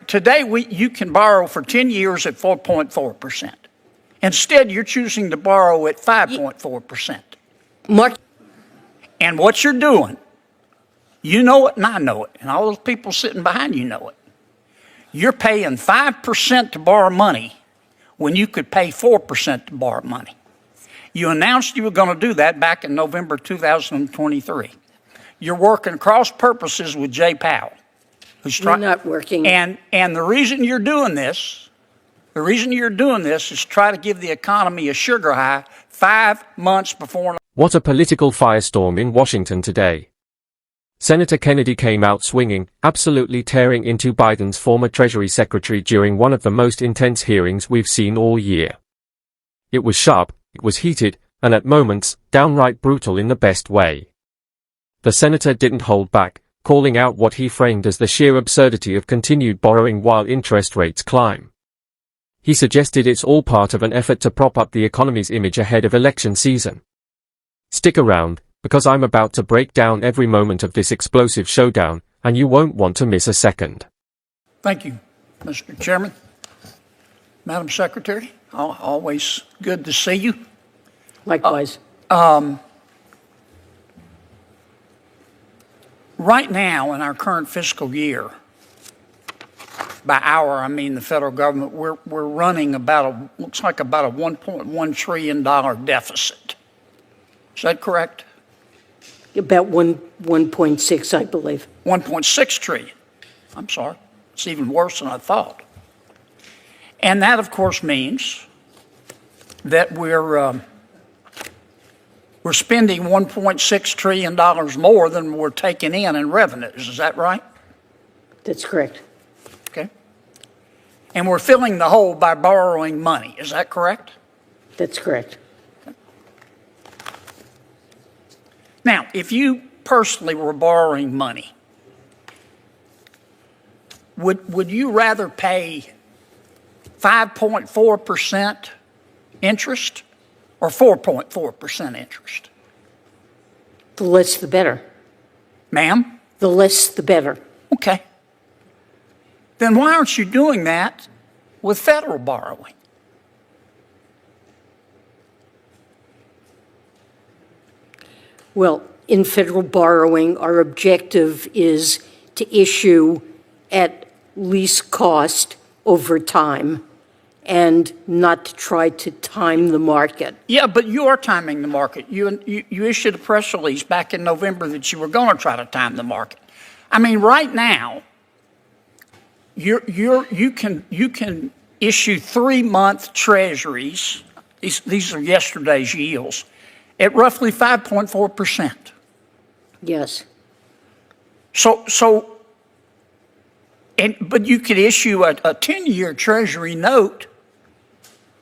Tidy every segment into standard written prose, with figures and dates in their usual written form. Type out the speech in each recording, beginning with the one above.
today you can borrow for 10 years at 4.4%. Instead, you're choosing to borrow at 5.4%. Mark. And what you're doing, you know it and I know it, and all those people sitting behind you know it. You're paying 5% to borrow money when you could pay 4% to borrow money. You announced you were going to do that back in November 2023. You're working cross purposes with Jay Powell, who's We're not working. And the reason you're doing this, is try to give the economy a sugar high 5 months before. What a political firestorm in Washington today. Senator Kennedy came out swinging, absolutely tearing into Biden's former Treasury Secretary during one of the most intense hearings we've seen all year. It was sharp, it was heated, and at moments, downright brutal in the best way. The senator didn't hold back, calling out what he framed as the sheer absurdity of continued borrowing while interest rates climb. He suggested it's all part of an effort to prop up the economy's image ahead of election season. Stick around, because I'm about to break down every moment of this explosive showdown, and you won't want to miss a second. Thank you, Mr. Chairman. Madam Secretary, always good to see you. Likewise. Right now, in our current fiscal year, by our, I mean the federal government, we're running looks like about a $1.1 trillion deficit. Is that correct? About 1.6, I believe. 1.6 trillion. I'm sorry. It's even worse than I thought. And that, of course, means that we're spending $1.6 trillion more than we're taking in revenues. Is that right? That's correct. Okay. And we're filling the hole by borrowing money. Is that correct? That's correct. Now, if you personally were borrowing money, would you rather pay 5.4% interest or 4.4% interest? The less the better. Ma'am? The less the better. Okay. Then why aren't you doing that with federal borrowing? Well, in federal borrowing, our objective is to issue at least cost over time and not to try to time the market. Yeah, but you are timing the market. You issued a press release back in November that you were going to try to time the market. I mean, right now, you can issue 3-month treasuries. These are yesterday's yields at roughly 5.4%. Yes. But you could issue a 10-year Treasury note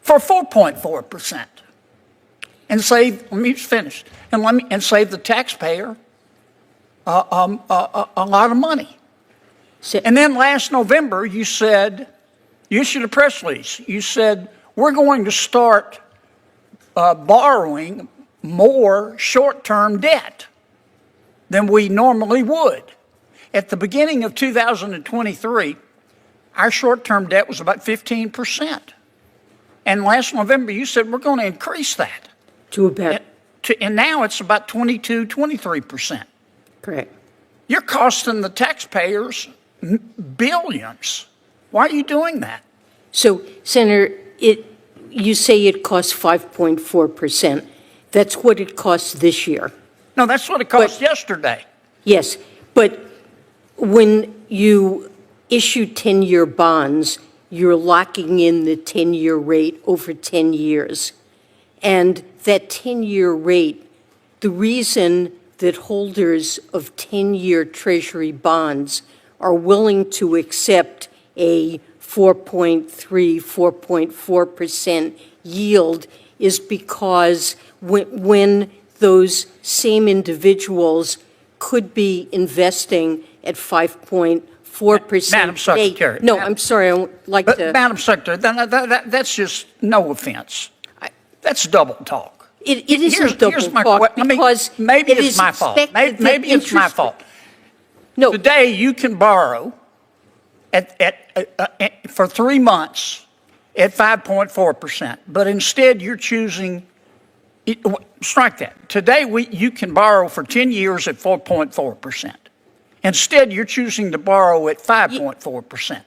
for 4.4% and save. Let me just finish and save the taxpayer a lot of money. And then last November, you issued a press release. You said we're going to start borrowing more short-term debt than we normally would. At the beginning of 2023, our short-term debt was about 15%. And last November, you said we're going to increase that. To about. And now it's about 22, 23%. Correct. You're costing the taxpayers billions. Why are you doing that? So, Senator, you say it costs 5.4%. That's what it costs this year. No, that's what it cost yesterday. Yes, but when you issue 10-year bonds, you're locking in the 10-year rate over 10 years. And that 10-year rate, the reason that holders of 10-year Treasury bonds are willing to accept a 4.3, 4.4% yield is because when those same individuals could be investing at 5.4%. Madam Secretary. No, I'm sorry. I would like to. Madam Secretary, that's just no offense. That's double talk. It isn't double talk because maybe it's my fault. Maybe it's my fault. No. Today you can borrow at for 3 months at 5.4%. But instead, you're choosing, strike that. Today, you can borrow for 10 years at 4.4%. Instead, you're choosing to borrow at 5.4%.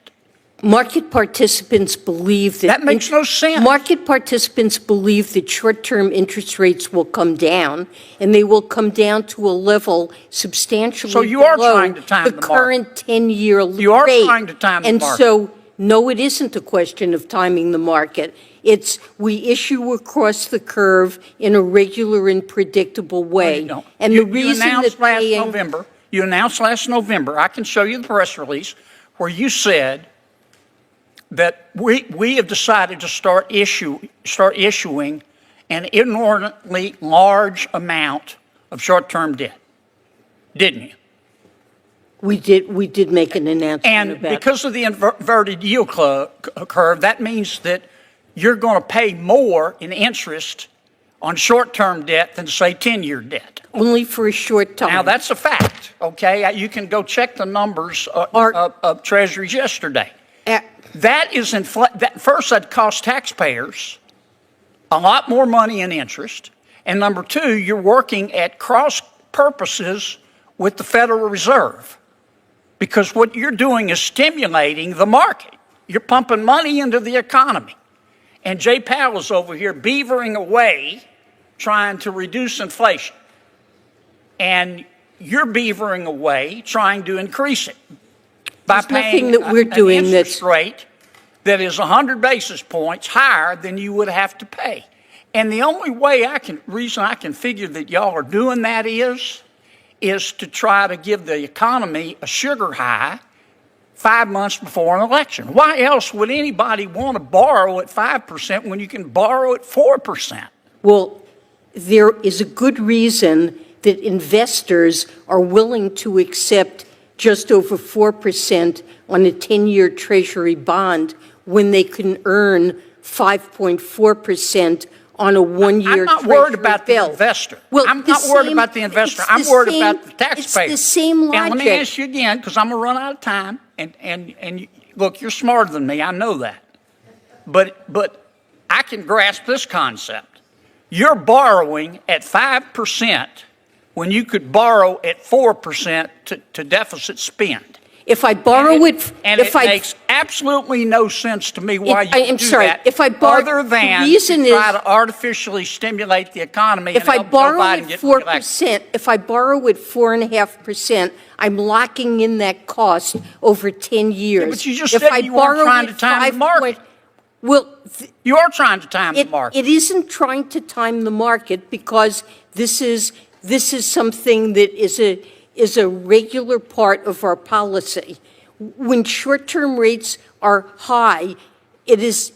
Market participants believe that... That makes no sense. Market participants believe that short-term interest rates will come down, and they will come down to a level substantially So you are below trying to time the current 10-year rate. You are trying to time the and market. so, no, it isn't a question of timing the market. It's we issue across the curve in a regular and predictable way. No, and you, the reason you announced that last paying, November. You announced last November. I can show you the press release where you said that we have decided to start issuing an inordinately large amount of short-term debt, didn't you? we did make an announcement And about because of the inverted yield curve, that means that you're going to pay more in interest on short-term debt than, say, 10-year debt. only for a short time. Now, that's a fact, okay? You can go check the numbers of Treasuries yesterday. That is first, that costs taxpayers a lot more money in interest. And number two, you're working at cross purposes with the Federal Reserve because what you're doing is stimulating the market. You're pumping money into the economy. And Jay Powell is over here beavering away trying to reduce inflation. And you're beavering away trying to increase it by paying that we're doing an interest rate that is 100 basis points higher than you would have to pay. And the only reason I can figure that y'all are doing that is to try to give the economy a sugar high 5 months before an election. Why else would anybody want to borrow at 5% when you can borrow at 4%? Well, there is a good reason that investors are willing to accept just over 4% on a 10-year Treasury bond when they can earn 5.4% on a one-year Treasury bill. I'm not worried about the investor. Well, I'm not worried about the investor. I'm worried about the taxpayer. It's the same logic. Now, let me ask you again, because I'm going to run out of time. And look, you're smarter than me. I know that. But I can grasp this concept. You're borrowing at 5% when you could borrow at 4% to deficit spend. If I borrow it, and it makes absolutely no sense to me why you do that. If I borrow, other than the reason to try to artificially stimulate the economy. If I borrow at 4%, if I borrow at 4.5%, I'm locking in that cost over 10 years. Yeah, but you just said you weren't trying to time the market. Well, you are trying to time the market. It isn't trying to time the market because this is something that is a regular part of our policy. When short-term rates are high, it is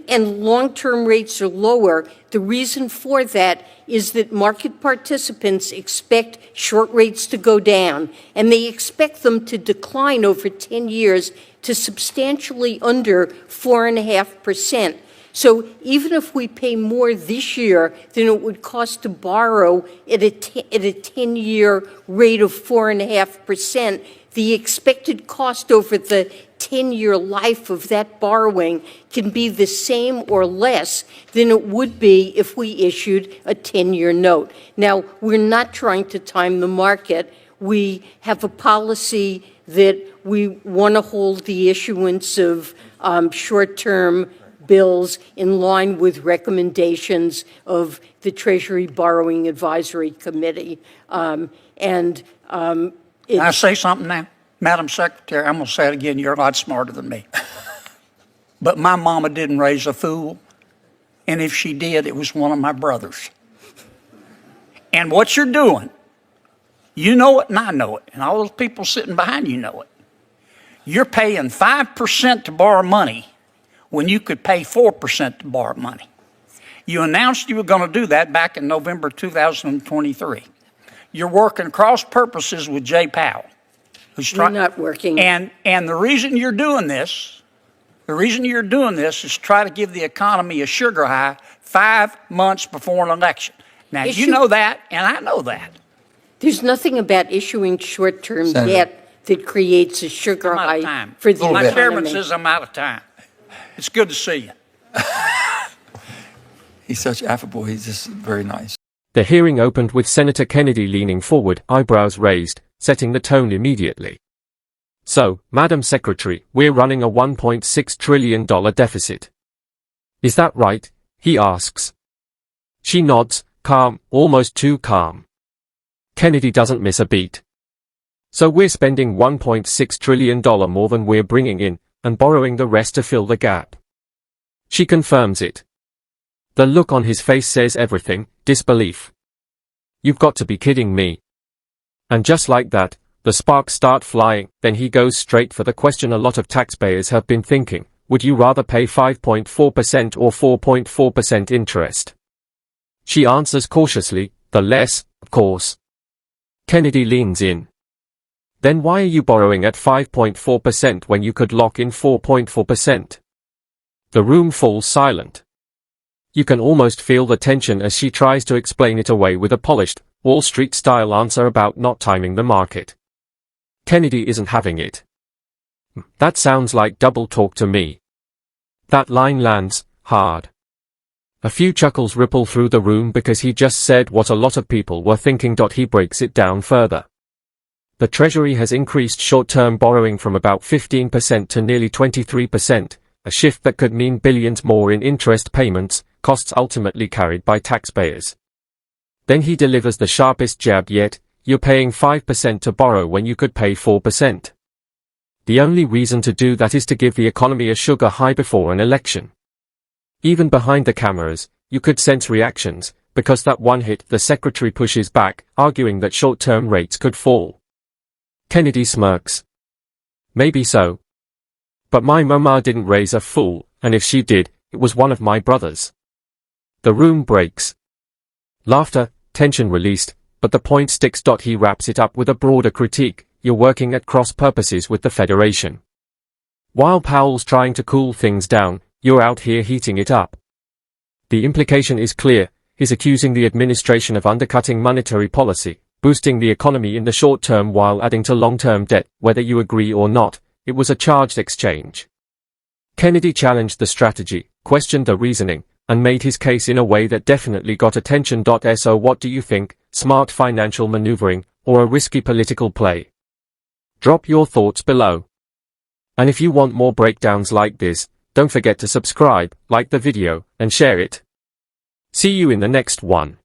and long-term rates are lower. The reason for that is that market participants expect short rates to go down, and they expect them to decline over 10 years to substantially under 4.5%. So even if we pay more this year than it would cost to borrow at a 10-year rate of 4.5%, the expected cost over the 10-year life of that borrowing can be the same or less than it would be if we issued a 10-year note. Now, we're not trying to time the market. We have a policy that we want to hold the issuance of short-term bills in line with recommendations of the Treasury Borrowing Advisory Committee. Can I say something now? Madam Secretary, I'm going to say it again. You're a lot smarter than me. But my mama didn't raise a fool. And if she did, it was one of my brothers. And what you're doing, you know it and I know it. And all those people sitting behind you know it. You're paying 5% to borrow money when you could pay 4% to borrow money. You announced you were going to do that back in November 2023. You're working cross purposes with Jay Powell. We're not working. And the reason you're doing this, is try to give the economy a sugar high 5 months before an election. Now, you know that, and I know that. There's nothing about issuing short-term debt that creates a sugar I'm out of high time. for the My chairman economy. says I'm out of time. It's good to see you. He's such affable. He's just very nice. The hearing opened with Senator Kennedy leaning forward, eyebrows raised, setting the tone immediately. So, Madam Secretary, we're running a $1.6 trillion deficit. Is that right? He asks. She nods, calm, almost too calm. Kennedy doesn't miss a beat. So we're spending $1.6 trillion more than we're bringing in, and borrowing the rest to fill the gap. She confirms it. The look on his face says everything, disbelief. You've got to be kidding me. And just like that, the sparks start flying, then he goes straight for the question a lot of taxpayers have been thinking, would you rather pay 5.4% or 4.4% interest? She answers cautiously, the less, of course. Kennedy leans in. Then why are you borrowing at 5.4% when you could lock in 4.4%? The room falls silent. You can almost feel the tension as she tries to explain it away with a polished, Wall Street-style answer about not timing the market. Kennedy isn't having it. That sounds like double talk to me. That line lands hard. A few chuckles ripple through the room because he just said what a lot of people were thinking. He breaks it down further. The Treasury has increased short-term borrowing from about 15% to nearly 23%, a shift that could mean billions more in interest payments, costs ultimately carried by taxpayers. Then he delivers the sharpest jab yet, you're paying 5% to borrow when you could pay 4%. The only reason to do that is to give the economy a sugar high before an election. Even behind the cameras, you could sense reactions, because that one hit the secretary pushes back, arguing that short-term rates could fall. Kennedy smirks. Maybe so. But my mama didn't raise a fool, and if she did, it was one of my brothers. The room breaks. Laughter, tension released, but the point sticks. He wraps it up with a broader critique, you're working at cross purposes with the Federation. While Powell's trying to cool things down, you're out here heating it up. The implication is clear, he's accusing the administration of undercutting monetary policy, boosting the economy in the short term while adding to long-term debt, whether you agree or not. It was a charged exchange. Kennedy challenged the strategy, questioned the reasoning, and made his case in a way that definitely got attention. So what do you think, smart financial maneuvering, or a risky political play? Drop your thoughts below. And if you want more breakdowns like this, don't forget to subscribe, like the video, and share it. See you in the next one.